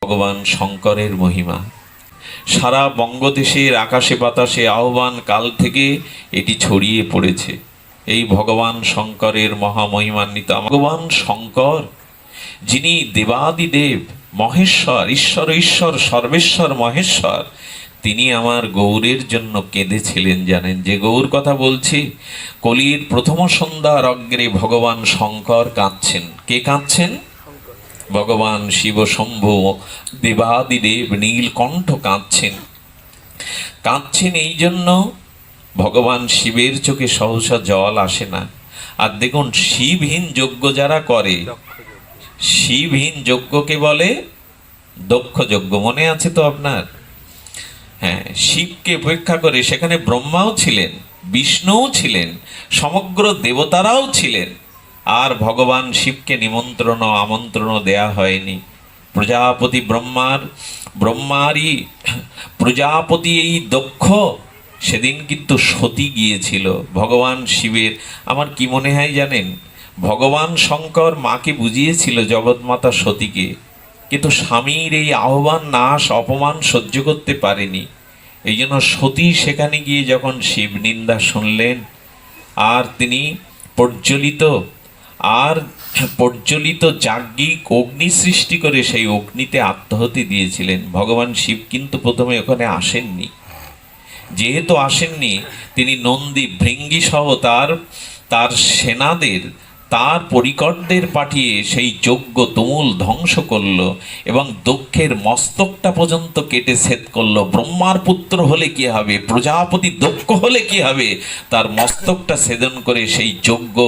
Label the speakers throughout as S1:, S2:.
S1: ভগবান শঙ্করের মহিমা সারা বঙ্গদেশের আকাশে বাতাসে আহ্বান কাল থেকে এটি ছড়িয়ে পড়েছে। এই ভগবান শঙ্করের মহামহিমান্বিত ভগবান শঙ্কর, যিনি দেবাদিদেব, মহেশ্বর, ঈশ্বর ঈশ্বর সর্বেশ্বর মহেশ্বর, তিনি আমার গৌরের জন্য কেঁদেছিলেন। জানেন যে গৌর কথা বলছি, কলির প্রথম সন্ধ্যার অগ্রে ভগবান শঙ্কর কাঁদছেন। কে কাঁদছেন? ভগবান শিব শম্ভু দেবাদিদেব নীলকণ্ঠ কাঁদছেন। কাঁদছেন এই জন্য ভগবান শিবের চোখে সহসা জল আসে না। আর দেখুন, শিবহীন যজ্ঞ যারা করে, শিবহীন যজ্ঞকে বলে দক্ষ যজ্ঞ। মনে আছে তো আপনার? হ্যাঁ, শিবকে উপেক্ষা করে সেখানে ব্রহ্মাও ছিলেন, বিষ্ণুও ছিলেন, সমগ্র দেবতারাও ছিলেন, আর ভগবান শিবকে নিমন্ত্রণ আমন্ত্রণ দেয়া হয়নি। প্রজাপতি ব্রহ্মারই প্রজাপতি এই দক্ষ সেদিন কিন্তু সতী গিয়েছিল ভগবান শিবের। আমার কি মনে হয় জানেন, ভগবান শঙ্কর মাকে বুঝিয়েছিল জগৎমাতা সতীকে, কিন্তু স্বামীর এই আহ্বান নাশ অপমান সহ্য করতে পারেনি। এই জন্য সতী সেখানে গিয়ে যখন শিব নিন্দা শুনলেন, আর তিনি প্রজ্বলিত যাজ্ঞিক অগ্নি সৃষ্টি করে সেই অগ্নিতে আত্মাহুতি দিয়েছিলেন। ভগবান শিব কিন্তু প্রথমে ওখানে আসেননি। যেহেতু আসেননি, তিনি নন্দী ভৃঙ্গি সহ তার সেনাদের, তার পরিকরদের পাঠিয়ে সেই যজ্ঞ তুমুল ধ্বংস করল এবং দক্ষের মস্তকটা পর্যন্ত কেটে ছেদ করল। ব্রহ্মার পুত্র হলে কি হবে, প্রজাপতি দক্ষ হলে কি হবে, তার মস্তকটা ছেদন করে সেই যজ্ঞ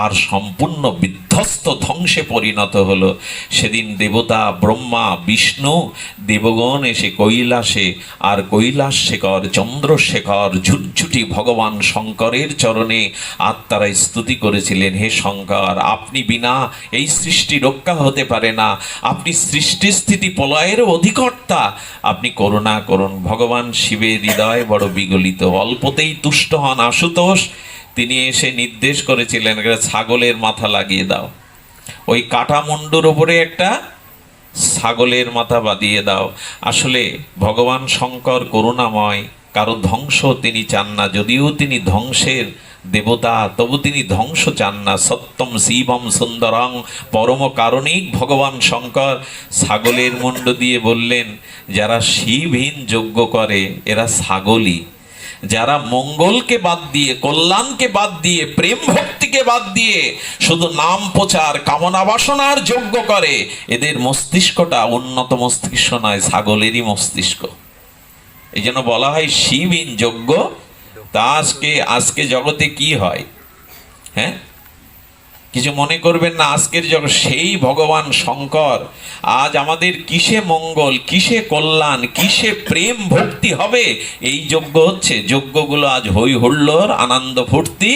S1: আর সম্পূর্ণ বিধ্বস্ত ধ্বংসে পরিণত হলো। সেদিন দেবতা ব্রহ্মা বিষ্ণু দেবগণ এসে কৈলাসে, আর কৈলাস শেখর চন্দ্রশেখর ঝুটঝুটি ভগবান শঙ্করের চরণে আত্মারা স্তুতি করেছিলেন, হে শঙ্কর, আপনি বিনা এই সৃষ্টি রক্ষা হতে পারে না, আপনি সৃষ্টি স্থিতি প্রলয়ের অধিকর্তা, আপনি করুণা করুন। ভগবান শিবের হৃদয় বড় বিগলিত, অল্পতেই তুষ্ট হন আশুতোষ। তিনি এসে নির্দেশ করেছিলেন, ছাগলের মাথা লাগিয়ে দাও, ওই কাটা মুন্ডুর উপরে একটা ছাগলের মাথা বাঁধিয়ে দাও। আসলে ভগবান শঙ্কর করুণাময়, কারো ধ্বংস তিনি চান না। যদিও তিনি ধ্বংসের দেবতা, তবু তিনি ধ্বংস চান না। সত্যম শিবম সুন্দরং পরম কারণিক ভগবান শঙ্কর ছাগলের মুন্ড দিয়ে বললেন, যারা শিবহীন যজ্ঞ করে এরা ছাগলই। যারা মঙ্গলকে বাদ দিয়ে, কল্যাণকে বাদ দিয়ে, প্রেম ভক্তিকে বাদ দিয়ে শুধু নাম প্রচার কামনা বাসনার যজ্ঞ করে, এদের মস্তিষ্কটা উন্নত মস্তিষ্ক নয়, ছাগলেরই মস্তিষ্ক। এই জন্য বলা হয় শিবহীন যজ্ঞ। তা আজকে জগতে কি হয়, হ্যাঁ, কিছু মনে করবেন না। আজকের জগৎ সেই ভগবান শঙ্কর আজ আমাদের কিসে মঙ্গল, কিসে কল্যাণ, কিসে প্রেম ভক্তি হবে, এই যজ্ঞ হচ্ছে। যজ্ঞগুলো আজ হই হুল্লোড়, আনন্দ ফুর্তি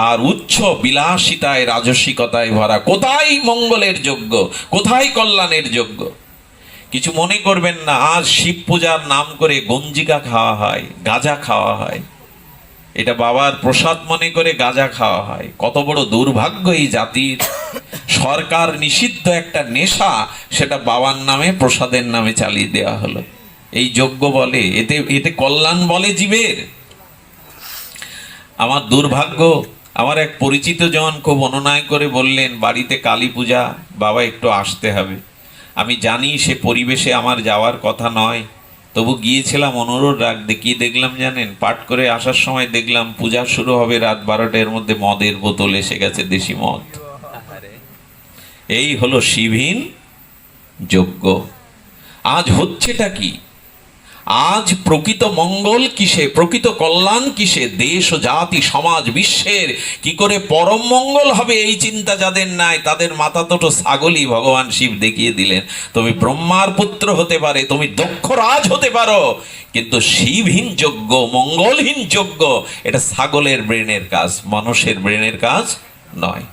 S1: আর উচ্চ বিলাসিতায় রাজসিকতায় ভরা। কোথায় মঙ্গলের যজ্ঞ, কোথায় কল্যাণের যজ্ঞ? কিছু মনে করবেন না, আজ শিব পূজার নাম করে গঞ্জিকা খাওয়া হয়, গাঁজা খাওয়া হয়, এটা বাবার প্রসাদ মনে করে গাঁজা খাওয়া হয়। কত বড় দুর্ভাগ্য এই জাতির। সরকার নিষিদ্ধ একটা নেশা, সেটা বাবার নামে প্রসাদের নামে চালিয়ে দেওয়া হলো। এই যজ্ঞ বলে, এতে কল্যাণ বলে জীবের। আমার দুর্ভাগ্য, আমার এক পরিচিত জন খুব অনুনয় করে বললেন, বাড়িতে কালী পূজা, বাবা একটু আসতে হবে। আমি জানি সে পরিবেশে আমার যাওয়ার কথা নয়, তবু গিয়েছিলাম অনুরোধ রাখতে। কি দেখলাম জানেন? পাঠ করে আসার সময় দেখলাম পূজা শুরু হবে রাত 12টার মধ্যে মদের বোতল এসে গেছে, দেশি মদ। এই হলো শিবহীন যজ্ঞ। আজ হচ্ছেটা কি? আজ প্রকৃত মঙ্গল কিসে, প্রকৃত কল্যাণ কিসে, দেশ ও জাতি সমাজ বিশ্বের কি করে পরম মঙ্গল হবে, এই চিন্তা যাদের নাই, তাদের মাথা তোটো ছাগলই। ভগবান শিব দেখিয়ে দিলেন, তুমি ব্রহ্মার পুত্র হতে পারে, তুমি দক্ষ রাজ হতে পারো, কিন্তু শিবহীন যজ্ঞ, মঙ্গলহীন যজ্ঞ, এটা ছাগলের ব্রেনের কাজ, মানুষের ব্রেনের কাজ নয়।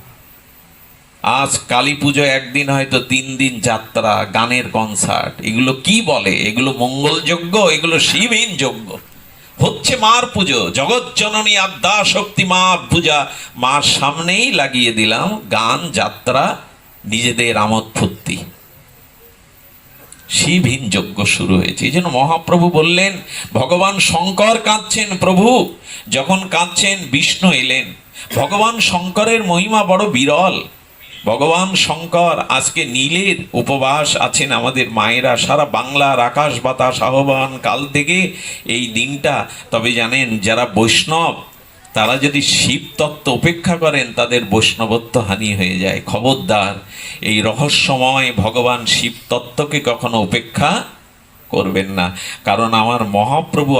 S1: আজ কালী পুজো একদিন, হয়তো 3 দিন যাত্রা, গানের কনসার্ট, এগুলো কি বলে? এগুলো মঙ্গল যজ্ঞ, এগুলো শিবহীন যজ্ঞ। হচ্ছে মার পুজো, জগৎ জননী আদ্যা শক্তি মা পূজা, মার সামনেই লাগিয়ে দিলাম গান, যাত্রা, নিজেদের আমোদ ফুর্তি। শিবহীন যজ্ঞ শুরু হয়েছে। এই জন্য মহাপ্রভু বললেন, ভগবান শঙ্কর কাঁদছেন। প্রভু যখন কাঁদছেন, বিষ্ণু এলেন। ভগবান শঙ্করের মহিমা বড় বিরল। ভগবান শঙ্কর আজকে নীলের উপবাস আছেন আমাদের মায়েরা, সারা বাংলার আকাশ বাতাস আহ্বান কাল থেকে এই দিনটা। তবে জানেন, যারা বৈষ্ণব তারা যদি শিব তত্ত্ব উপেক্ষা করেন, তাদের বৈষ্ণবত্ব হানি হয়ে যায়। খবরদার, এই রহস্যময় ভগবান শিব তত্ত্বকে কখনো উপেক্ষা করবেন না। কারণ আমার মহাপ্রভু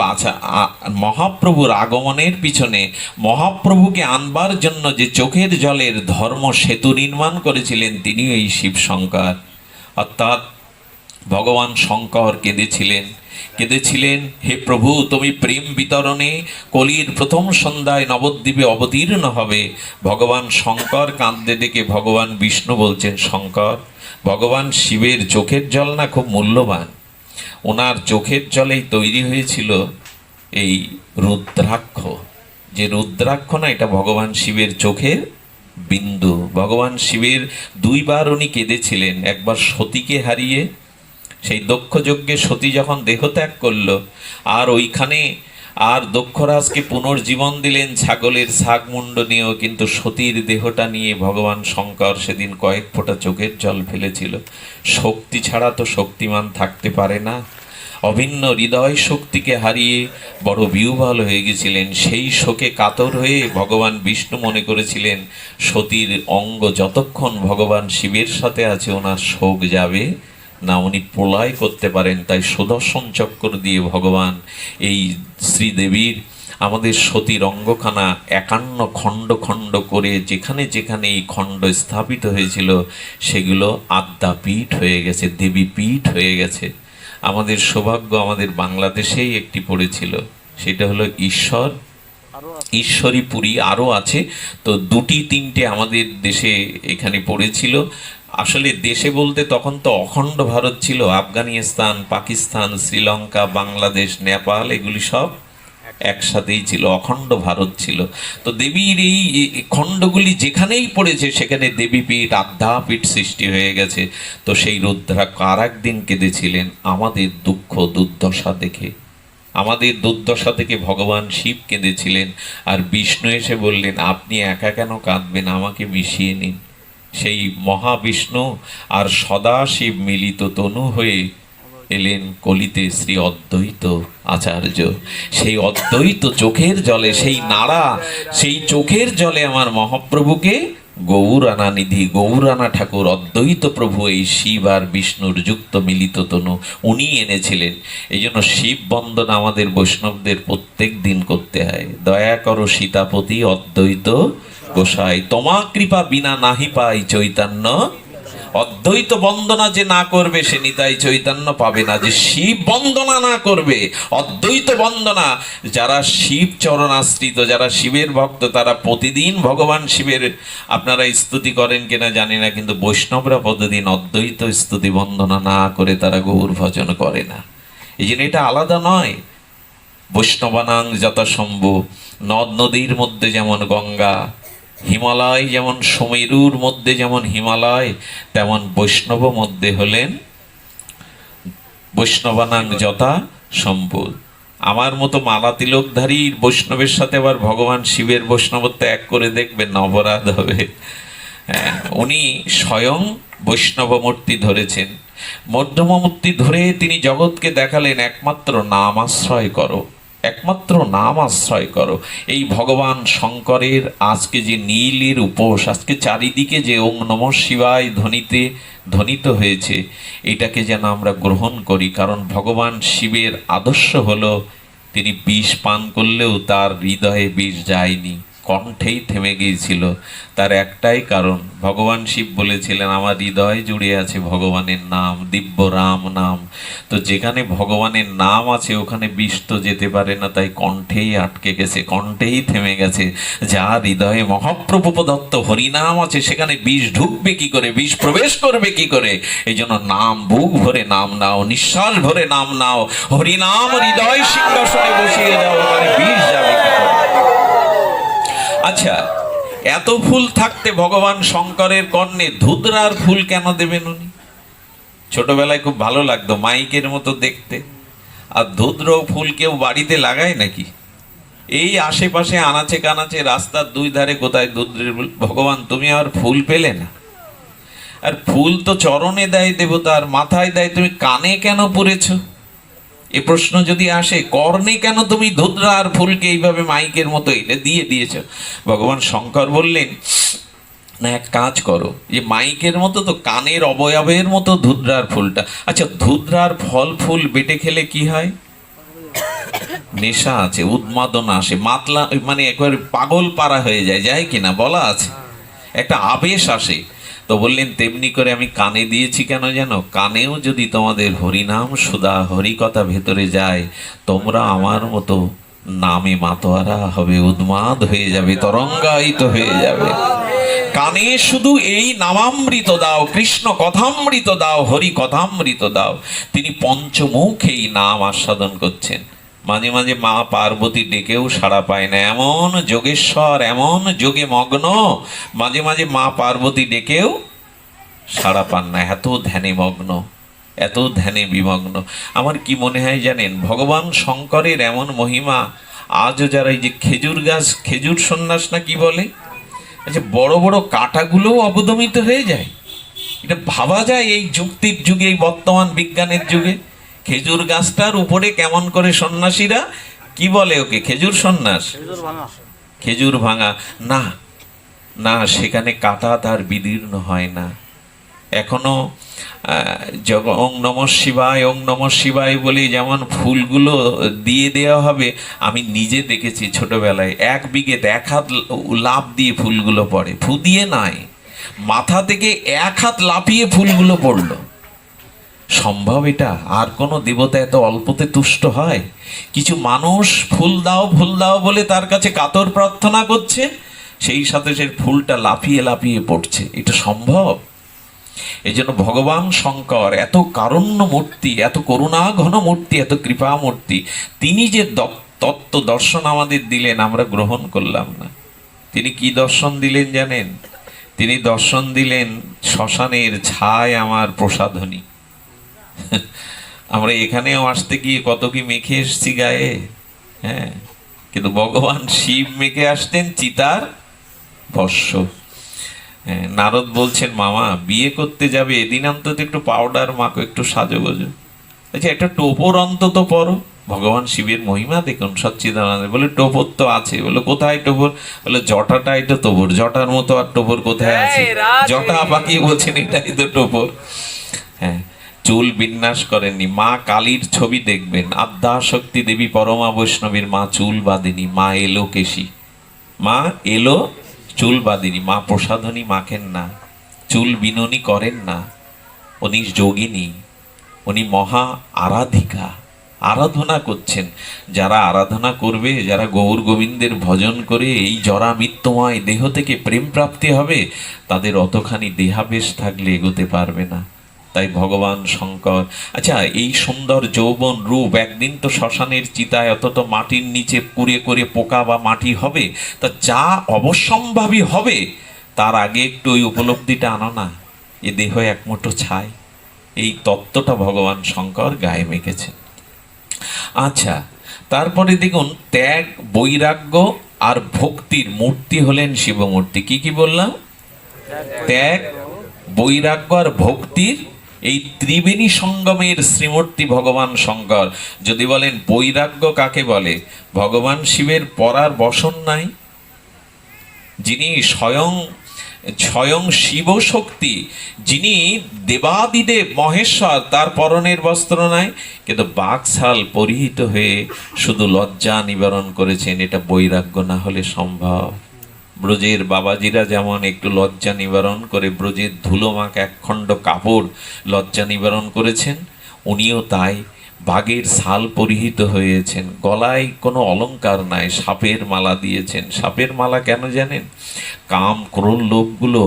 S1: মহাপ্রভুর আগমনের পিছনে, মহাপ্রভুকে আনবার জন্য যে চোখের জলের ধর্ম সেতু নির্মাণ করেছিলেন, তিনিও এই শিব শঙ্কর। অর্থাৎ ভগবান শঙ্কর কেঁদেছিলেন, হে প্রভু, তুমি প্রেম বিতরণে কলির প্রথম সন্ধ্যায় নবদ্বীপে অবতীর্ণ হবে। ভগবান শঙ্কর কাঁদতে দেখে ভগবান বিষ্ণু বলছেন, শঙ্কর, ভগবান শিবের চোখের জল না খুব মূল্যবান। ওনার চোখের জলেই তৈরি হয়েছিল এই রুদ্রাক্ষ। যে রুদ্রাক্ষ না, এটা ভগবান শিবের চোখের বিন্দু। ভগবান শিবের দুইবার উনি কেঁদেছিলেন। একবার সতীকে হারিয়ে, সেই দক্ষ যজ্ঞে সতী যখন দেহত্যাগ করলো, আর ওইখানে আর দক্ষরাজকে পুনর্জীবন দিলেন ছাগলের ছাগ মুন্ড নিয়েও, কিন্তু সতীর দেহটা নিয়ে ভগবান শঙ্কর সেদিন কয়েক ফোঁটা চোখের জল ফেলেছিল। শক্তি ছাড়া তো শক্তিমান থাকতে পারে না। অভিন্ন হৃদয় শক্তিকে হারিয়ে বড় বিহ্বল হয়ে গেছিলেন। সেই শোকে কাতর হয়ে ভগবান বিষ্ণু মনে করেছিলেন, সতীর অঙ্গ যতক্ষণ ভগবান শিবের সাথে আছে, ওনার শোক যাবে না, উনি প্রলয় করতে পারেন। তাই সুদর্শন চক্র দিয়ে ভগবান এই শ্রীদেবীর, আমাদের সতীর অঙ্গখানা 51 খণ্ড খণ্ড করে যেখানে যেখানে এই খণ্ড স্থাপিত হয়েছিল, সেগুলো আদ্যাপীঠ হয়ে গেছে, দেবীপীঠ হয়ে গেছে। আমাদের সৌভাগ্য, আমাদের বাংলাদেশেই একটি পড়েছিল, সেটা হলো ঈশ্বরীপুরী। আরও আছে তো, 2-3টে আমাদের দেশে এখানে পড়েছিল। আসলে দেশে বলতে তখন তো অখণ্ড ভারত ছিল। আফগানিস্তান, পাকিস্তান, শ্রীলঙ্কা, বাংলাদেশ, নেপাল, এগুলি সব একসাথেই ছিল, অখণ্ড ভারত ছিল। তো দেবীর এই খণ্ডগুলি যেখানেই পড়েছে, সেখানে দেবীপীঠ, আদ্যাপীঠ সৃষ্টি হয়ে গেছে। তো সেই রুদ্রাক্ষ আর একদিন কেঁদেছিলেন আমাদের দুঃখ দুর্দশা দেখে। আমাদের দুর্দশা থেকে ভগবান শিব কেঁদেছিলেন। আর বিষ্ণু এসে বললেন, আপনি একা কেন কাঁদবেন, আমাকে মিশিয়ে নিন। সেই মহাবিষ্ণু আর সদাশিব মিলিত তনু হয়ে এলেন কলিতে শ্রী অদ্বৈত আচার্য। সেই অদ্বৈত চোখের জলে, সেই নাড়া, সেই চোখের জলে আমার মহাপ্রভুকে গৌরানা নিধি, গৌরানা ঠাকুর অদ্বৈত প্রভু, এই শিব আর বিষ্ণুর যুক্ত মিলিত তনু উনি এনেছিলেন। এই জন্য শিব বন্দনা আমাদের বৈষ্ণবদের প্রত্যেক দিন করতে হয়। দয়া করো সীতাপতি অদ্বৈত গোসাই, তোমা কৃপা বিনা নাহি পাই চৈতন্য। অদ্বৈত বন্দনা যে না করবে, সে নিতাই চৈতন্য পাবে না। যে শিব বন্দনা না করবে, অদ্বৈত বন্দনা, যারা শিব চরণাশ্রিত, যারা শিবের ভক্ত, তারা প্রতিদিন ভগবান শিবের, আপনারা স্তুতি করেন কিনা জানি না, কিন্তু বৈষ্ণবরা প্রতিদিন অদ্বৈত স্তুতি বন্দনা না করে তারা গৌর ভজন করে না। এই জন্য এটা আলাদা নয়। বৈষ্ণবানাং যথাসম্ভব, নদ নদীর মধ্যে যেমন গঙ্গা, হিমালয় যেমন সুমেরুর মধ্যে যেমন হিমালয়, তেমন বৈষ্ণব মধ্যে হলেন বৈষ্ণবানাং যথা সম্ভব। আমার মতো মালা তিলকধারী বৈষ্ণবের সাথে আবার ভগবান শিবের বৈষ্ণবত্ব এক করে দেখবেন, অপরাধ হবে। উনি স্বয়ং বৈষ্ণব মূর্তি ধরেছেন। মধ্যম মূর্তি ধরে তিনি জগৎকে দেখালেন, একমাত্র নাম আশ্রয় করো, একমাত্র নাম আশ্রয় করো। এই ভগবান শঙ্করের আজকে যে নীলের উপোস, আজকে চারিদিকে যে ওম নমঃ শিবায় ধ্বনিত হয়েছে, এটাকে যেন আমরা গ্রহণ করি। কারণ ভগবান শিবের আদর্শ হলো, তিনি বিষ পান করলেও তার হৃদয়ে বিষ যায়নি, কণ্ঠেই থেমে গিয়েছিল। তার একটাই কারণ, ভগবান শিব বলেছিলেন, আমার হৃদয় জুড়ে আছে ভগবানের নাম, দিব্য রাম নাম। তো যেখানে ভগবানের নাম আছে, ওখানে বিষ তো যেতে পারে না, তাই কণ্ঠেই আটকে গেছে, কণ্ঠেই থেমে গেছে। যার হৃদয়ে মহাপ্রভু প্রদত্ত হরিনাম আছে, সেখানে বিষ ঢুকবে কি করে, বিষ প্রবেশ করবে কি করে? এই জন্য নাম, বুক ভরে নাম নাও, নিঃশ্বাস ভরে নাম নাও, হরিনাম হৃদয় সিংহাসনে বসিয়ে যাও, ওখানে বিষ যাবে কি করে? আচ্ছা, এত ফুল থাকতে ভগবান শঙ্করের কর্ণে ধুতরার ফুল কেন দেবেন উনি? ছোটবেলায় খুব ভালো লাগতো, মাইকের মতো দেখতে। আর ধুদ্র ফুল কেউ বাড়িতে লাগায় নাকি? এই আশেপাশে আনাচে কানাচে রাস্তার দুই ধারে কোথায় ধুদ্রের ফুল। ভগবান তুমি আর ফুল পেলে না? আর ফুল তো চরণে দেয় দেবতা, আর মাথায় দেয়, তুমি কানে কেন পরেছো? এ প্রশ্ন যদি আসে, কর্ণে কেন তুমি ধুদ্রা আর ফুলকে এইভাবে মাইকের মতো এটা দিয়ে দিয়েছ? ভগবান শঙ্কর বললেন, না এক কাজ করো, যে মাইকের মতো তো কানের অবয়বের মতো ধুদ্রার ফুলটা। আচ্ছা, ধুদ্রার ফল ফুল বেটে খেলে কি হয়? নেশা আছে, উন্মাদনা আসে, মাতলা মানে একবার পাগল পারা হয়ে যায়, যায় কিনা বলা আছে, একটা আবেশ আসে। তো বললেন তেমনি করে আমি কানে দিয়েছি কেন জানো? কানেও যদি তোমাদের হরিনাম সুধা হরিকথা ভেতরে যায়, তোমরা আমার মতো নামে মাতোয়ারা হবে, উন্মাদ হয়ে যাবে, তরঙ্গায়িত হয়ে যাবে। কানে শুধু এই নামামৃত দাও, কৃষ্ণ কথামৃত দাও, হরি কথামৃত দাও। তিনি পঞ্চমুখ এই নাম আস্বাদন করছেন। মাঝে মাঝে মা পার্বতী ডেকেও সাড়া পায় না, এমন যোগেশ্বর, এমন যোগে মগ্ন, মাঝে মাঝে মা পার্বতী ডেকেও সাড়া পান না, এত ধ্যানে মগ্ন, এত ধ্যানে বিমগ্ন। আমার কি মনে হয় জানেন, ভগবান শঙ্করের এমন মহিমা, আজও যারা এই যে খেজুর গাছ, খেজুর সন্ন্যাস না কি বলে, আচ্ছা বড় বড় কাঁটাগুলোও অবদমিত হয়ে যায়। এটা ভাবা যায় এই যুক্তির যুগে, এই বর্তমান বিজ্ঞানের যুগে? খেজুর গাছটার উপরে কেমন করে সন্ন্যাসীরা কি বলে ওকে, খেজুর সন্ন্যাস, খেজুর ভাঙা। না না, সেখানে কাঁটা তার বিদীর্ণ হয় না। এখনো ওং নমঃ শিবায়, ওং নমঃ শিবায় বলে যেমন ফুলগুলো দিয়ে দেওয়া হবে, আমি নিজে দেখেছি ছোটবেলায়, 1 বিঘেতে 1 হাত লাফ দিয়ে ফুলগুলো পড়ে, ফু দিয়ে নাই, মাথা থেকে 1 হাত লাফিয়ে ফুলগুলো পড়লো। সম্ভব এটা? আর কোনো দেবতা এত অল্পতে তুষ্ট হয়? কিছু মানুষ ফুল দাও ফুল দাও বলে তার কাছে কাতর প্রার্থনা করছে, সেই সাথে সে ফুলটা লাফিয়ে লাফিয়ে পড়ছে। এটা সম্ভব? এই জন্য ভগবান শঙ্কর এত কারুণ্য মূর্তি, এত করুণা ঘন মূর্তি, এত কৃপা মূর্তি। তিনি যে তত্ত্ব দর্শন আমাদের দিলেন, আমরা গ্রহণ করলাম না। তিনি কি দর্শন দিলেন জানেন? তিনি দর্শন দিলেন শ্মশানের ছায় আমার প্রসাধনী। আমরা এখানেও আসতে গিয়ে কত কি মেখে এসছি গায়ে, হ্যাঁ, কিন্তু ভগবান শিব মেখে আসতেন চিতার ভস্য। নারদ বলছেন, মামা বিয়ে করতে যাবে, এদিন অন্তত একটু পাউডার মাখো, একটু সাজোগোজো, আচ্ছা একটা টোপর অন্তত পরো। ভগবান শিবের মহিমা দেখুন, সচ্চিদানন্দ বলে টোপর তো আছে। বলে কোথায় টোপর? বলে জটাটাই তো টোপর, জটার মতো আর টোপর কোথায় আছে? জটা পাকিয়ে বলছেন এটাই তো টোপর। হ্যাঁ, চুল বিন্যাস করেননি। মা কালীর ছবি দেখবেন, আদ্যাশক্তি দেবী পরমা বৈষ্ণবীর মা চুল বাঁধেনি, মা এলো কেশী, মা এলো চুল বাঁধেনি। মা প্রসাধনী মাখেন না, চুল বিননি করেন না। উনি যোগিনী, উনি মহা আরাধিকা, আরাধনা করছেন। যারা আরাধনা করবে, যারা গৌর গোবিন্দের ভজন করে এই জরা মৃত্যুময় দেহ থেকে প্রেম প্রাপ্তি হবে, তাদের অতখানি দেহাবেশ থাকলে এগোতে পারবে না। তাই ভগবান শঙ্কর, আচ্ছা এই সুন্দর যৌবন রূপ, একদিন তো শ্মশানের চিতায় অন্তত মাটির নিচে কুড়ে করে পোকা বা মাটি হবে, তা যা অবশ্যম্ভাবী হবে তার আগে একটু ওই উপলব্ধিটা আনো না, এ দেহ এক মুঠো ছাই। এই তত্ত্বটা ভগবান শঙ্কর গায়ে মেখেছেন। আচ্ছা, তারপরে দেখুন, ত্যাগ, বৈরাগ্য আর ভক্তির মূর্তি হলেন শিবমূর্তি। কি কি বললাম? ত্যাগ, বৈরাগ্য আর ভক্তির এই ত্রিবেণী সঙ্গমের শ্রীমূর্তি ভগবান শঙ্কর। যদি বলেন বৈরাগ্য কাকে বলে, ভগবান শিবের পরার বসন নাই, যিনি স্বয়ং স্বয়ং শিব শক্তি, যিনি দেবাদিদেব মহেশ্বর, তার পরনের বস্ত্র নাই, কিন্তু বাকশাল পরিহিত হয়ে শুধু লজ্জা নিবারণ করেছেন। এটা বৈরাগ্য না হলে সম্ভব? ব্রজের বাবাজিরা যেমন একটু লজ্জা নিবারণ করে ব্রজের ধুলোমাখ একখণ্ড কাপড় লজ্জা নিবারণ করেছেন, উনিও তাই বাঘের ছাল পরিহিত হয়েছেন, গলায় কোনো অলংকার নাই, সাপের মালা দিয়েছেন। সাপের মালা কেন জানেন? কাম ক্রোধ লোভগুলো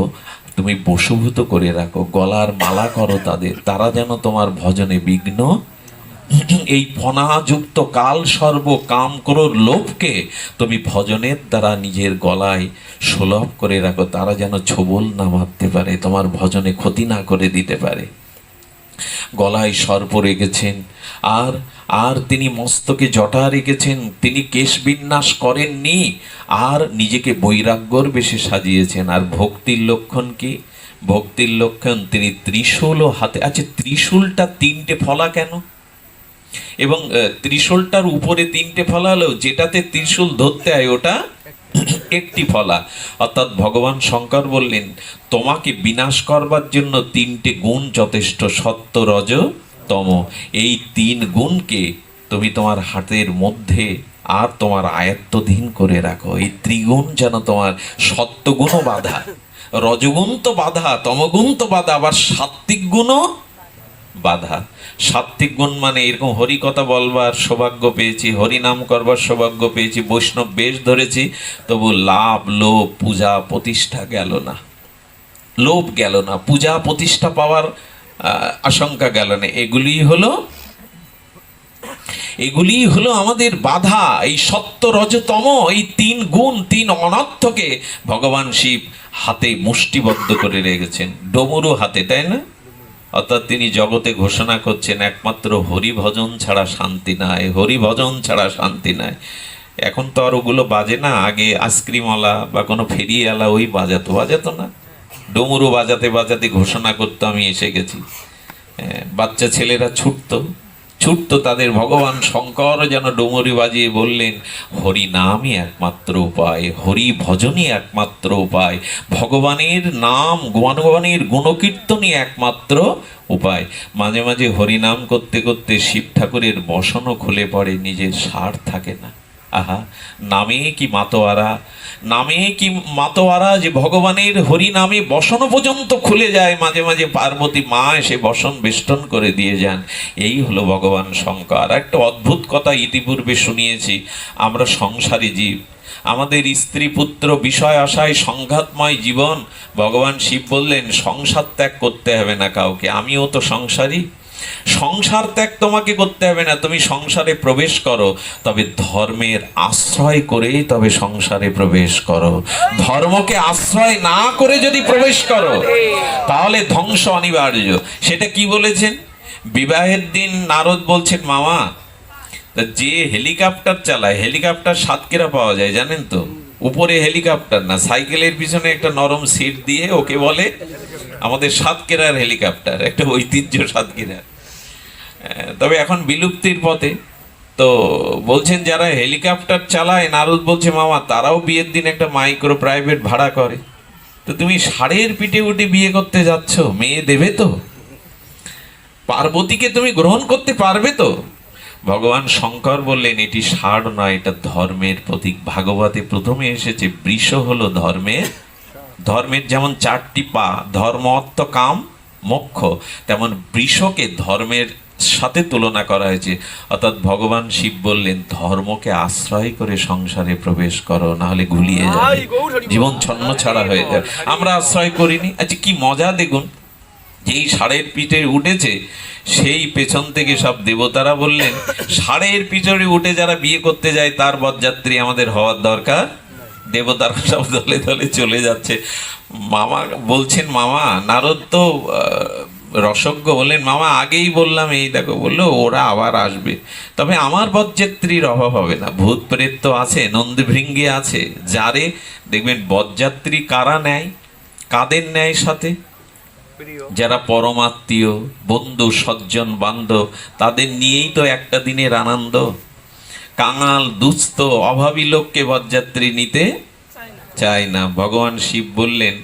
S1: তুমি বশীভূত করে রাখো, গলার মালা করো তাদের, তারা যেন তোমার ভজনে বিঘ্ন। এই ফনাযুক্ত কাল সর্ব কাম ক্রোধ লোভকে তুমি ভজনের দ্বারা নিজের গলায় সুলভ করে রাখো, তারা যেন ছোবল না মারতে পারে, তোমার ভজনে ক্ষতি না করে দিতে পারে। গলায় সর্প রেখেছেন, আর আর তিনি মস্তকে জটা রেখেছেন, তিনি কেশ বিন্যাস করেননি, আর নিজেকে বৈরাগ্যর বেশে সাজিয়েছেন। আর ভক্তির লক্ষণ কি? ভক্তির লক্ষণ তিনি ত্রিশূলও হাতে। আচ্ছা, ত্রিশূলটা তিনটে ফলা কেন? এবং ত্রিশূলটার উপরে তিনটে ফলা হলেও যেটাতে ত্রিশূল ধরতে হয় ওটা একটি ফলা। অর্থাৎ ভগবান শঙ্কর বললেন, তোমাকে বিনাশ করবার জন্য তিনটে গুণ যথেষ্ট, সত্য, রজ, তম। এই তিন গুণকে তুমি তোমার হাতের মধ্যে আর তোমার আয়ত্তধীন করে রাখো। এই ত্রিগুণ যেন তোমার, সত্যগুণও বাধা, রজগুণ তো বাধা, তমগুণ তো বাধা, আবার সাত্ত্বিক গুণও বাধা। সাত্ত্বিক গুণ মানে এরকম হরি কথা বলবার সৌভাগ্য পেয়েছি, হরি নাম করবার সৌভাগ্য পেয়েছি, বৈষ্ণব বেশ ধরেছি, তবু লাভ, লোভ, পূজা, প্রতিষ্ঠা গেল না, লোভ গেল না, পূজা প্রতিষ্ঠা পাওয়ার আশঙ্কা গেল না। এগুলি হলো আমাদের বাধা। এই সত্য, রজতম, এই তিন গুণ, তিন অনর্থকে ভগবান শিব হাতে মুষ্টিবদ্ধ করে রেখেছেন, ডমরু হাতে, তাই না? অর্থাৎ তিনি জগতে ঘোষণা করছেন, একমাত্র হরিভজন ছাড়া শান্তি নাই, হরিভজন ছাড়া শান্তি নাই। এখন তো আর ওগুলো বাজে না, আগে আইসক্রিমওয়ালা বা কোনো ফেরিওয়ালা ওই বাজাতো না, ডমরু বাজাতে বাজাতে ঘোষণা করতো আমি এসে গেছি। বাচ্চা ছেলেরা ছুটতো তাদের ভগবান শঙ্কর যেন ডমরু বাজিয়ে বললেন, হরি নামই একমাত্র উপায়, হরি ভজনই একমাত্র উপায়, ভগবানের নাম, ভগবানের গুণকীর্তনই একমাত্র উপায়। মাঝে মাঝে হরিনাম করতে করতে শিব ঠাকুরের বসনও খুলে পড়ে, নিজের সার থাকে না। আহা, নামে কি মাতোয়ারা, নামে কি মাতোয়ারা, যে ভগবানের হরি নামে বসন পর্যন্ত খুলে যায়। মাঝে মাঝে পার্বতী মা এসে বসন বেষ্টন করে দিয়ে যান। এই হলো ভগবান শঙ্কর। একটা অদ্ভুত কথা ইতিপূর্বে শুনিয়েছি, আমরা সংসারী জীব, আমাদের স্ত্রী পুত্র বিষয় আশায় সংঘাতময় জীবন। ভগবান শিব বললেন, সংসার ত্যাগ করতে হবে না কাউকে, আমিও তো সংসারী, সংসার ত্যাগ তোমাকে করতে হবে না, তুমি সংসারে প্রবেশ করো, তবে ধর্মের আশ্রয় করে তবে সংসারে প্রবেশ করো। ধর্মকে আশ্রয় না করে যদি প্রবেশ করো তাহলে ধ্বংস অনিবার্য। সেটা কি বলেছেন? বিবাহের দিন নারদ বলছেন, মামা, যে হেলিকপ্টার চালায়, হেলিকপ্টার সাতক্ষীরা পাওয়া যায় জানেন তো? উপরে হেলিকপ্টার না, সাইকেলের পিছনে একটা নরম সিট দিয়ে ওকে বলে আমাদের সাতক্ষীরার হেলিকপ্টার, একটা ঐতিহ্য সাতক্ষীরার। তবে এখন বিলুপ্তির পথে। তো বলছেন যারা হেলিকপ্টার চালায়, নারদ বলছে, মামা, তারাও বিয়ের দিন একটা মাইক্রো প্রাইভেট ভাড়া করে। তো তুমি ষাঁড়ের পিঠে উঠে বিয়ে করতে যাচ্ছ, মেয়ে দেবে তো? পার্বতীকে তুমি গ্রহণ করতে পারবে তো? ভগবান শঙ্কর বললেন, এটি ষাঁড় নয়, এটা ধর্মের প্রতীক। ভাগবতে প্রথমে এসেছে, বৃষ হলো ধর্মের, ধর্মের যেমন চারটি পা, ধর্ম, অর্থ, কাম, মোক্ষ, তেমন বৃষকে ধর্মের সাথে তুলনা করা হয়েছে। অর্থাৎ ভগবান শিব বললেন, ধর্মকে আশ্রয় করে সংসারে প্রবেশ করো, না হলে গুলিয়ে যাবে, জীবন ছন্ন ছাড়া হয়ে যাবে। আমরা আশ্রয় করিনি। আচ্ছা, কি মজা দেখুন, যেই ষাঁড়ের পিঠে উঠেছে সেই পেছন থেকে সব দেবতারা বললেন, ষাঁড়ের পিছনে উঠে যারা বিয়ে করতে যায় তার বরযাত্রী আমাদের হওয়ার দরকার। দেবতারা সব দলে দলে চলে যাচ্ছে। মামা বলছেন, মামা, নারদ তো রসজ্ঞ, বললেন, মামা, আগেই বললাম, এই দেখো, বললো ওরা আবার আসবে, তবে আমার বরযাত্রীর অভাব হবে না। ভূত প্রেত তো আছে, নন্দীভৃঙ্গি আছে, যারে দেখবেন বরযাত্রী কারা নেয়, কাদের নেয় সাথে? যারা পরমাত্মীয়, বন্ধু, সজ্জন, বান্ধব, তাদের নিয়েই তো একটা দিনের আনন্দ। কাঙাল, দুস্থ, অভাবী লোককে বরযাত্রী নিতে চায় না। ভগবান শিব বললেন,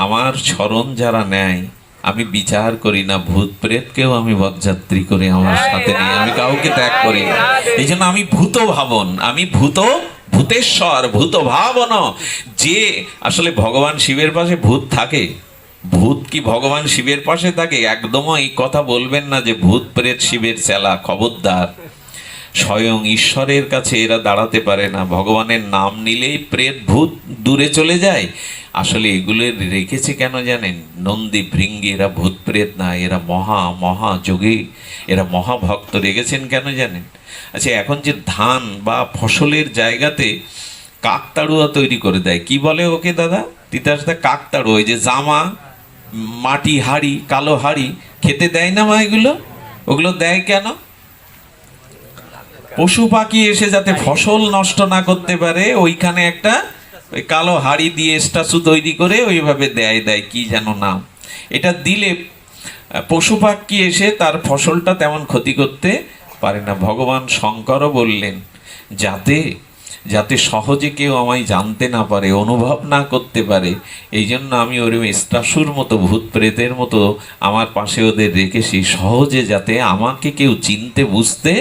S1: আমার শরণ যারা নেয় আমি বিচার করি না, ভূত প্রেতকেও আমি বরযাত্রী করে আমার সাথে নিয়ে, আমি কাউকে ত্যাগ করি না। এই জন্য আমি ভূত ভাবন, আমি ভূতেশ্বর, ভূত ভাবন। যে আসলে ভগবান শিবের পাশে ভূত থাকে, ভূত কি ভগবান শিবের পাশে থাকে? একদম এই কথা বলবেন না যে ভূত প্রেত শিবের চেলা, খবরদার। স্বয়ং ঈশ্বরের কাছে এরা দাঁড়াতে পারে না। ভগবানের নাম নিলেই প্রেত ভূত দূরে চলে যায়। আসলে এগুলো রেখেছে কেন জানেন? নন্দী ভৃঙ্গি এরা ভূত প্রেত না, এরা মহা যোগী, এরা মহাভক্ত। রেখেছেন কেন জানেন? আচ্ছা, এখন যে ধান বা ফসলের জায়গাতে কাকতাড়ুয়া তৈরি করে দেয়, কি বলে ওকে দাদা? তিতাসটা কাকতাড়ুয়া, ওই যে জামা, মাটি হাড়ি, কালো হাড়ি, খেতে দেয় না মা এগুলো? ওগুলো দেয় কেন? পশু পাখি এসে যাতে ফসল নষ্ট না করতে পারে, ওইখানে একটা ওই কালো হাড়ি দিয়ে স্ট্যাচু তৈরি করে ওইভাবে দেয় দেয় কি যেন নাম। এটা দিলে পশু পাখি এসে তার ফসলটা তেমন ক্ষতি করতে পারে না। ভগবান শঙ্করও বললেন যাতে যাতে সহজে কেউ আমায় জানতে না পারে, অনুভব না করতে পারে, এই জন্য আমি ওরকম স্ট্যাচুর মতো, ভূত প্রেতের মতো আমার পাশে ওদের রেখেছি, সহজে যাতে আমাকে কেউ চিনতে বুঝতে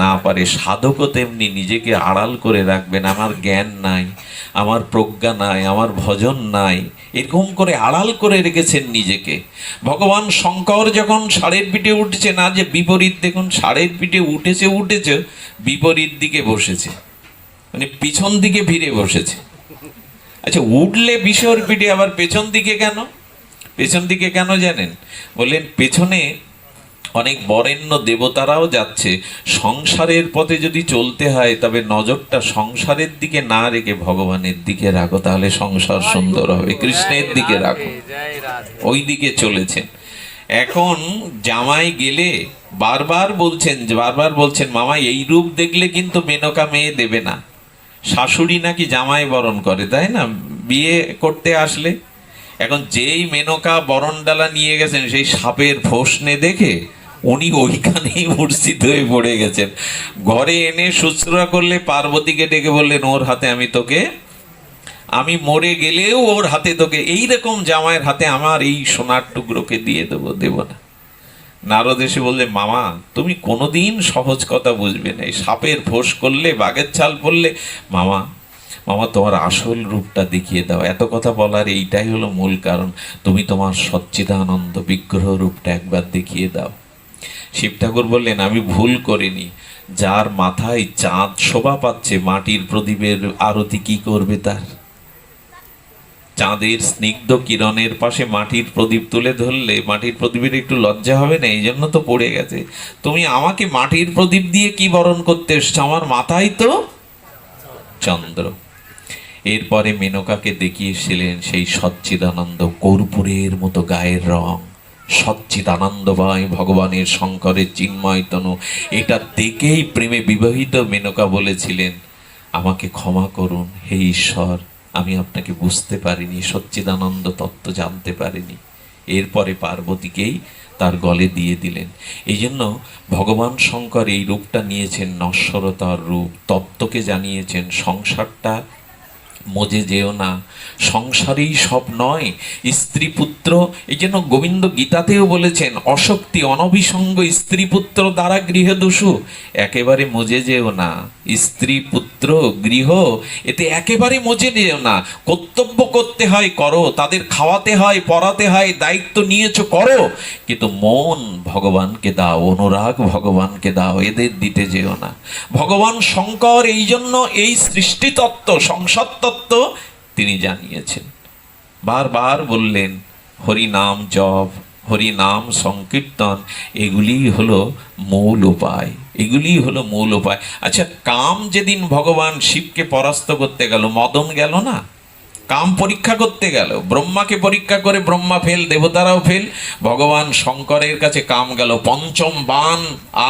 S1: না পারে। সাধকও তেমনি নিজেকে আড়াল করে রাখবেন। আমার জ্ঞান নাই, আমার প্রজ্ঞা নাই, আমার ভজন নাই, এরকম করে আড়াল করে রেখেছেন নিজেকে। ভগবান শঙ্কর যখন ষাঁড়ের পিঠে উঠছে, না যে বিপরীত, দেখুন ষাঁড়ের পিঠে উঠেছে উঠেছে বিপরীত দিকে বসেছে, মানে পিছন দিকে ভিড়ে বসেছে। আচ্ছা, উঠলে বিশ্বর পিঠে আবার পেছন দিকে কেন? পেছন দিকে কেন জানেন? বললেন পেছনে অনেক বরেণ্য দেবতারাও যাচ্ছে। সংসারের পথে যদি চলতে হয় তবে নজরটা সংসারের দিকে না রেখে ভগবানের দিকে রাখো, তাহলে সংসার সুন্দর হবে। কৃষ্ণের দিকে রাখো, ওই দিকে চলেছেন। এখন জামাই গেলে বারবার বলছেন মামা এই রূপ দেখলে কিন্তু মেনকা মেয়ে দেবে না। শাশুড়ি নাকি জামাই বরণ করে, তাই না, বিয়ে করতে আসলে। এখন যেই মেনকা বরণ ডালা নিয়ে গেছেন, সেই সাপের ফোসনে দেখে উনি ওইখানেই মূর্ছিত হয়ে পড়ে গেছেন। ঘরে এনে শুশ্রূষা করলে পার্বতীকে ডেকে বললেন ওর হাতে আমি মরে গেলেও ওর হাতে তোকে, এইরকম জামাইয়ের হাতে আমার এই সোনার টুকরোকে দিয়ে দেব না। নারদ এসে বললে মামা তুমি কোনোদিন সহজ কথা বুঝবে না, এই সাপের ফোঁস করলে, বাঘের ছাল পড়লে, মামা তোমার আসল রূপটা দেখিয়ে দাও। এত কথা বলার এইটাই হলো মূল কারণ, তুমি তোমার সচ্চিদানন্দ বিগ্রহ রূপটা একবার দেখিয়ে দাও। শিব ঠাকুর বললেন আমি ভুল করিনি, যার মাথায় চাঁদ শোভা পাচ্ছে মাটির প্রদীপের আরতি কি করবে তার? চাঁদের স্নিগ্ধ কিরণের পাশে মাটির প্রদীপ তুলে ধরলে মাটির প্রদীপের একটু লজ্জা হবে না? এই জন্য তো পড়ে গেছে। তুমি আমাকে মাটির প্রদীপ দিয়ে কি বরণ করতে এসছো? আমার মাথায় তো চন্দ্র। এরপরে মেনকাকে দেখিয়েছিলেন সেই সচ্চিদানন্দ, কর্পূরের মতো গায়ের রং, সচ্চিদানন্দময় ভগবানের শঙ্করের চিন্ময় তনু। এটা দেখেই প্রেমে বিবাহিত মেনকা বলেছিলেন আমাকে ক্ষমা করুন হে ঈশ্বর, আমি আপনাকে বুঝতে পারিনি, সচ্চিদানন্দ তত্ত্ব জানতে পারিনি। এরপরে পার্বতীকেই তার গলে দিয়ে দিলেন। এই জন্য ভগবান শঙ্কর এই রূপটা নিয়েছেন, নশ্বরতার রূপ। তত্ত্বকে জানিয়েছেন সংসারটা মজে যেও না, সংসারেই সব নয়, স্ত্রী পুত্র। এই জন্য গোবিন্দ গীতাতেও বলেছেন অশক্তি অনভিসঙ্গ স্ত্রী পুত্র দ্বারা গৃহ দোষু, একেবারে মজে যেও না। স্ত্রী পুত্র গৃহ এতে একেবারে মজে যেও না। কর্তব্য করতে হয় করো, তাদের খাওয়াতে হয় পড়াতে হয়, দায়িত্ব নিয়েছো করো, কিন্তু মন ভগবানকে দাও, অনুরাগ ভগবানকে দাও, এদের দিতে যেও না। ভগবান শঙ্কর এই জন্য এই সৃষ্টি তত্ত্ব, সংসার তত্ত্ব তিনি জানিয়েছেন। বারবার বললেন হরি নাম জপ, হরি নাম সংকীর্তন, এগুলি হলো মূল উপায়, এগুলি হলো মূল উপায়। আচ্ছা, কাম যেদিন ভগবান শিবকে পরাস্ত করতে গেল, মদন গেল না, কাম পরীক্ষা করতে গেল, ব্রহ্মাকে পরীক্ষা করে ব্রহ্মা ফেল, দেবতারাও ফেল, ভগবান শঙ্করের কাছে কাম গেল। পঞ্চম বাণ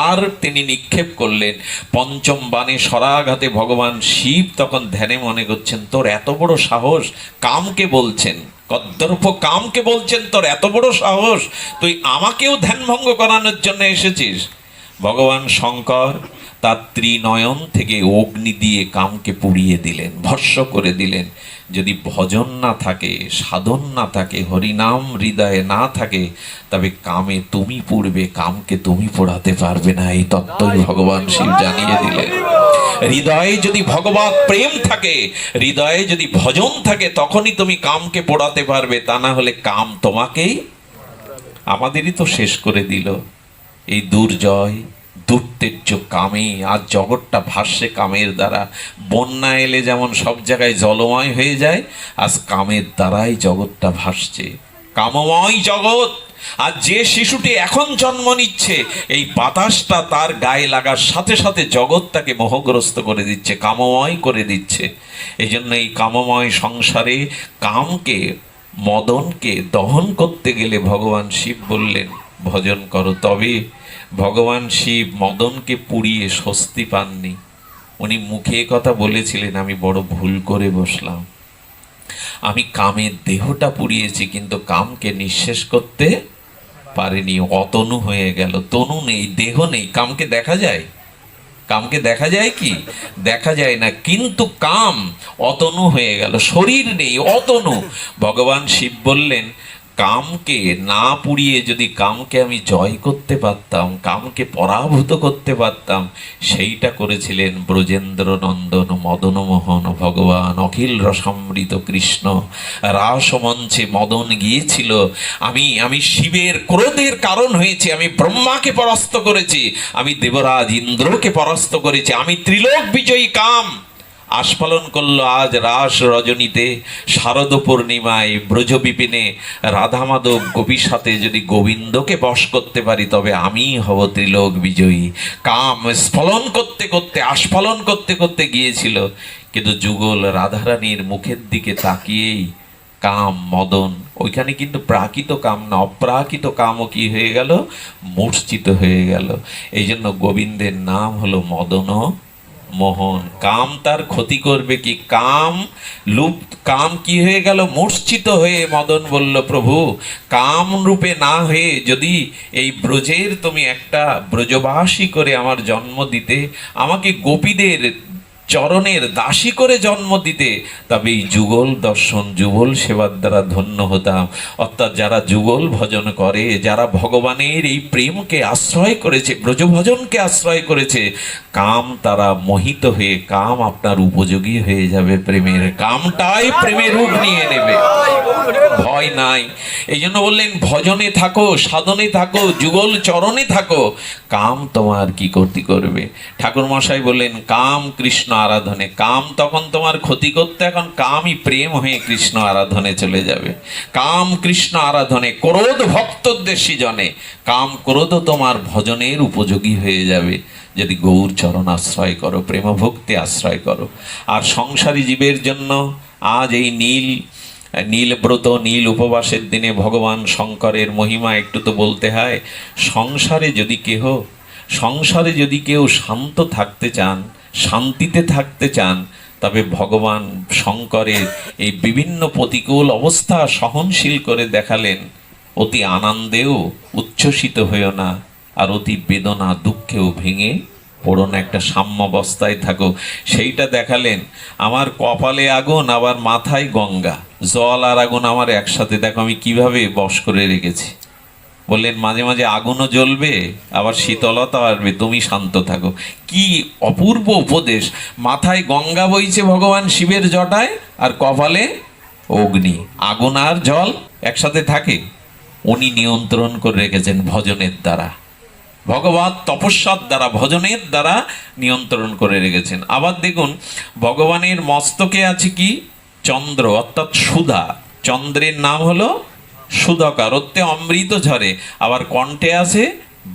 S1: আর তিনি নিক্ষেপ করলেন। পঞ্চম বাণে সরাঘাতে ভগবান শিব তখন ধ্যানে মনে করছেন তোর এত বড় সাহস, কামকে বলছেন, কদ্দর্প কামকে বলছেন তোর এত বড় সাহস, তুই আমাকেও ধ্যানভঙ্গ করানোর জন্য এসেছিস। ভগবান শঙ্কর তার ত্রিনয়ন থেকে অগ্নি দিয়ে কামকে পুড়িয়ে দিলেন, ভস্ম করে দিলেন। যদি ভজন না থাকে, সাধন না থাকে, হরিনাম হৃদয়ে না থাকে, তবে কামে তুমি পুড়বে, কামকে তুমি পোড়াতে পারবে না। এই তত্ত্বই ভগবান শিব জানিয়ে দিলেন। হৃদয়ে যদি ভগবত প্রেম থাকে, হৃদয়ে যদি ভজন থাকে, তখনই তুমি কামকে পোড়াতে পারবে, তা না হলে কাম তোমাকেই। আমাদেরই তো শেষ করে দিল এই দুর্জয় দুর্তেজ্য কামে। আজ জগৎটা ভাসছে কামের দ্বারা। বন্যা এলে যেমন সব জায়গায় জলময় হয়ে যায়, আজ কামের দ্বারাই জগৎটা ভাসছে, কামময় জগৎ। আর যে শিশুটি এখন জন্ম নিচ্ছে, এই বাতাসটা তার গায়ে লাগার সাথে সাথে জগৎটাকে মোহগ্রস্ত করে দিচ্ছে, কামময় করে দিচ্ছে। এই জন্য এই কামময় সংসারে কামকে, মদনকে দহন করতে গেলে ভগবান শিব বললেন ভজন করো। তবে ভগবান শিব মদনকে পুড়িয়ে স্বস্তি পাননি। উনি মুখে কথা বলেছিলেন, আমি বড় ভুল করে বসলাম, আমি কামের দেহটা পুড়িয়েছি কিন্তু কামকে নিঃশেষ করতে পারিনি। অতনু হয়ে গেল। তনু নেই, দেহ নেই, কামকে দেখা যায়? কামকে দেখা যায় কি? দেখা যায় না, কিন্তু কাম অতনু হয়ে গেল, শরীর নেই, অতনু। ভগবান শিব বললেন, কামকে না পুড়িয়ে যদি কামকে আমি জয় করতে পারতাম, কামকে পরাভূত করতে পারতাম, সেইটা করেছিলেন ব্রজেন্দ্র নন্দন মদনমোহন ভগবান অখিল রসামৃত কৃষ্ণ। রাসমঞ্চে মদন গিয়েছিল, আমি শিবের ক্রোধের কারণ হয়েছি, আমি ব্রহ্মাকে পরাস্ত করেছি, আমি দেবরাজ ইন্দ্রকে পরাস্ত করেছি, আমি ত্রিলোক বিজয়ী কাম আস্ফালন করলো আজ রাস রজনীতে, শারদ পূর্ণিমায় ব্রজ বিপিনে রাধা মাধব গোপীর সাথে যদি গোবিন্দকে বশ করতে পারি তবে আমি হব ত্রিলোক বিজয়ী। কাম স্ফলন করতে করতে আস্ফালন করতে করতে গিয়েছিল, কিন্তু যুগল রাধারানীর মুখের দিকে তাকিয়েই কাম মদন, ওইখানে কিন্তু প্রাকৃত কাম না, অপ্রাকৃত কামও কি হয়ে গেল? মূর্ছিত হয়ে গেল। এই জন্য গোবিন্দের নাম হলো মদন মোহন। কাম তার ক্ষতি করবে কি? কাম কাম কি হয়ে গেল? মূর্ছিত হয়ে মদন বলল, প্রভু কাম রূপে না হয়ে যদি এই ব্রজের তুমি একটা ব্রজবাসী করে আমার জন্ম দিতে, আমাকে গোপীদের চরণের দাসী করে জন্ম দিতে, তবে এই যুগল দর্শন যুগল সেবার দ্বারা ধন্য হতাম। অর্থাৎ যারা যুগল ভজন করে, যারা ভগবানের এই প্রেমকে আশ্রয় করেছে, ব্রজভজনকে আশ্রয় করেছে, কাম তারা মোহিত হয়ে কাম আপনার উপযোগী হয়ে যাবে। প্রেমের কামটাই প্রেমের রূপ নিয়ে নেবে, ভয় নাই। এই জন্য বললেন ভজনে থাকো, সাধনে থাকো, যুগল চরণে থাকো, কাম তোমার কি ক্ষতি করবে। ঠাকুর মশাই বললেন কাম কৃষ্ণ আরাধনে, কাম তখন তোমার ক্ষতি করতে, এখন কামই প্রেম হয়ে কৃষ্ণ আরাধনে চলে যাবে। কাম কৃষ্ণ আরাধনে ক্রোধ ভক্তোদ্দেশী জনে, কাম ক্রোধ তোমার ভজনের উপযোগী হয়ে যাবে যদি গৌর চরণ আশ্রয় করো, প্রেম ভক্তি আশ্রয় করো। আর সংসারী জীবের জন্য আজ এই নীল ব্রত নীল উপবাসের দিনে ভগবান শঙ্করের মহিমা একটু তো বলতে হয়। সংসারে যদি কেউ শান্ত থাকতে চান, শান্তিতে থাকতে চান, তবে ভগবান শঙ্করের এই বিভিন্ন প্রতিকূল অবস্থা সহনশীল করে দেখালেন। অতি আনন্দেও উচ্ছ্বসিত হইও না, আর অতি বেদনা দুঃখেও ভেঙে পড়ো না, একটা সাম্যাবস্থায় থাকো, সেইটা দেখালেন। আমার কপালে আগুন আবার মাথায় গঙ্গা, জল আর আগুন আমার একসাথে, দেখো আমি কিভাবে বশ করে রেখেছি। বললেন মাঝে মাঝে আগুনও জ্বলবে, আবার শীতলতা আসবে, তুমি শান্ত থাকো। কি অপূর্ব উপদেশ! মাথায় গঙ্গা বইছে ভগবান শিবের জটায়, আর কপালে অগ্নি। আগুন আর জল একসাথে থাকে, উনি নিয়ন্ত্রণ করে রেখেছেন ভজনের দ্বারা, ভগবত তপস্যার দ্বারা, ভজনের দ্বারা নিয়ন্ত্রণ করে রেখেছেন। আবার দেখুন ভগবানের মস্তকে আছে কি? চন্দ্র, অর্থাৎ সুধা। চন্দ্রের নাম হলো সুধাকার, ওতে অমৃত ঝরে। আবার কণ্ঠে আছে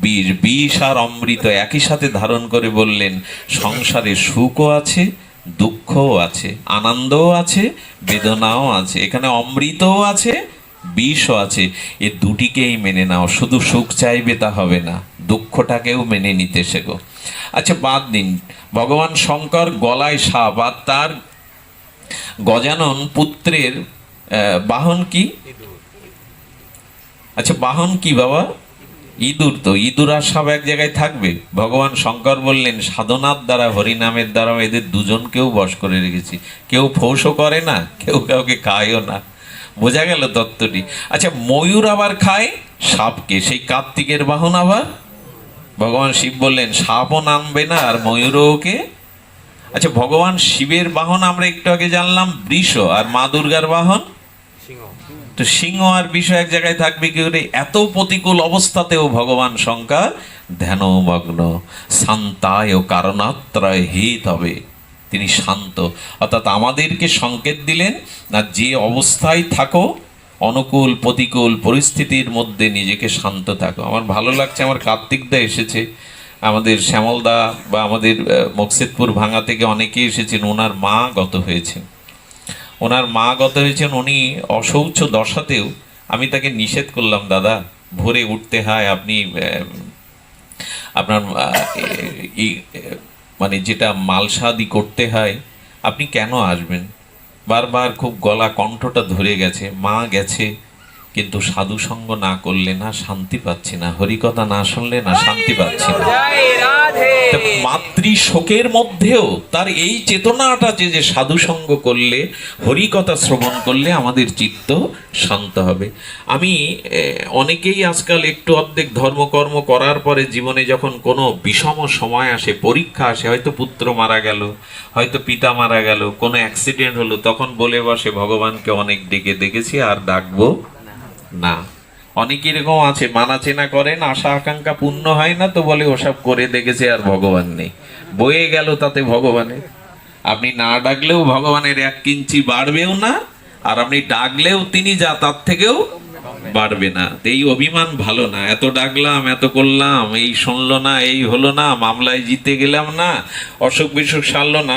S1: বিষ, বিষ আর অমৃত একই সাথে ধারণ করে বললেন সংসারে সুখও আছে, দুঃখও আছে, আনন্দও আছে, বেদনাও আছে, এখানে অমৃতও আছে, বিষও আছে। এ দুটিকেই মেনে নাও, শুধু সুখ চাইবে তা হবে না, দুঃখটাকেও মেনে নিতে শেখো। আচ্ছা বাদ দিন, ভগবান শঙ্কর গলায় সাপ, আর তার গজানন পুত্রের বাহন কি? আচ্ছা বাহন কি বাবা? ইঁদুর। তো ইঁদুর আর সাপ এক জায়গায় থাকবে? ভগবান শঙ্কর বললেন সাধনার দ্বারা, হরিনামের দ্বারা এদের দুজনকেও বশ করে রেখেছি। কেউ ফৌসও করে না, কেউ কাউকে খায়ও না। বোঝা গেল তত্ত্বটি? আচ্ছা ময়ূর আবার খায় সাপকে, সেই কার্তিকের বাহন। আবার ভগবান শিব বললেন সাপও নামবে না আর ময়ূরও ওকে। আচ্ছা ভগবান শিবের বাহন আমরা একটু আগে জানলাম বৃষ, আর মা দুর্গার বাহন তো সিংহ আর বিষ এক জায়গায় থাকবে কি করে? এত প্রতিকূল অবস্থাতেও ভগবান শঙ্কর ধ্যানমগ্ন, শান্তায় ও কারণাত্রয় হিত হবে, তিনি শান্ত। অর্থাৎ আমাদেরকে সংকেত দিলেন না, যে অবস্থায় থাকো অনুকূল প্রতিকূল পরিস্থিতির মধ্যে নিজেকে শান্ত থাকো। আমার ভালো লাগছে, আমার কার্তিকদা এসেছে, আমাদের শ্যামলদা বা আমাদের মকসেদপুর ভাঙা থেকে অনেকেই এসেছেন। ওনার মা গত হয়েছেন, উনি অশৌচ দশাতেও আমি তাকে নিষেধ করলাম, দাদা ভোরে উঠতে হয়, আপনি আপনার মানে যেটা মালসাদি করতে হয়, আপনি কেন আসবেন? বারবার খুব গলা কণ্ঠটা ধরে গেছে, মা গেছে, কিন্তু সাধু সঙ্গ না করলে না শান্তি পাচ্ছি না, হরিকথা না শুনলে না শান্তি পাচ্ছি না। তা মাতৃ শোকের মধ্যেও তার এই চেতনাটা যে সাধু সঙ্গ করলে, হরিকথা শ্রবণ করলে আমাদের চিত্ত শান্ত হবে। আমি অনেকেই আজকাল একটু অর্ধেক ধর্মকর্ম করার পরে জীবনে যখন কোনো বিষম সময় আসে, পরীক্ষা আসে, হয়তো পুত্র মারা গেল, হয়তো পিতা মারা গেল, কোনো অ্যাক্সিডেন্ট হলো, তখন বলে বসে ভগবানকে অনেক ডেকে দেখেছি, আর ডাকবো না। অনেক এরকম আছে, মানা চেনা করেন, আশা আকাঙ্ক্ষা পূর্ণ হয় না, তো বলে ওসব করে দেখেছে আর ভগবান নেই, বয়ে গেল তাতে ভগবানের। আপনি না ডাকলেও ভগবানের 1 ইঞ্চি বাড়বেও না, আর আপনি ডাকলেও তিনি যা তার থেকেও বাড়বে না। তো এই অভিমান ভালো না, এত ডাকলাম, এত করলাম, এই শুনলো না, এই হলো না, মামলায় জিতে গেলাম না, অসুখ বিসুখ সারলো না।